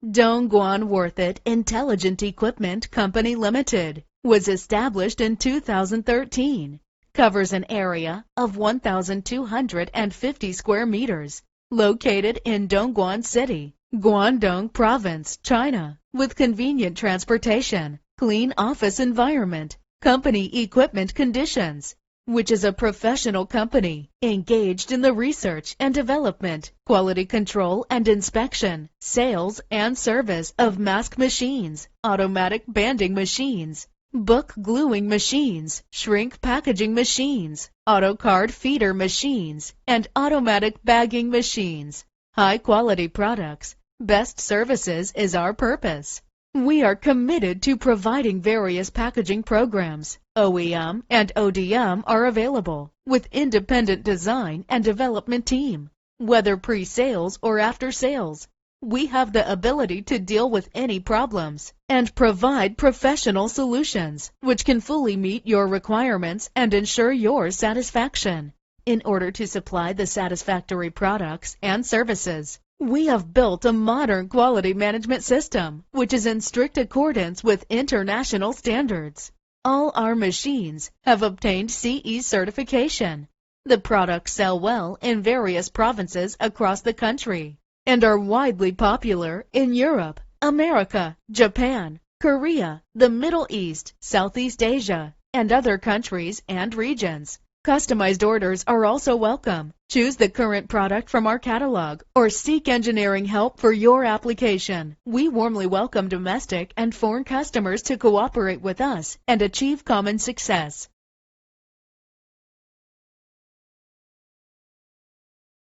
Dongguan Worth It Intelligent Equipment Company Limited was established in 2013, covers an area of 1,250 square meters, located in Dongguan City, Guangdong Province, China, with convenient transportation, clean office environment, company equipment conditions, which is a professional company engaged in the research and development, quality control and inspection, sales and service of mask machines, automatic banding machines, book gluing machines, shrink packaging machines, auto card feeder machines, and automatic bagging machines. High quality products, best services is our purpose. We are committed to providing various packaging programs. OEM and ODM are available with independent design and development team. Whether pre-sales or after sales, we have the ability to deal with any problems and provide professional solutions which can fully meet your requirements and ensure your satisfaction. In order to supply the satisfactory products and services, we have built a modern quality management system which is in strict accordance with international standards. All our machines have obtained CE certification. The products sell well in various provinces across the country and are widely popular in Europe, America, Japan, Korea, the Middle East, Southeast Asia, and other countries and regions. Customized orders are also welcome. Choose the current product from our catalog or seek engineering help for your application. We warmly welcome domestic and foreign customers to cooperate with us and achieve common success.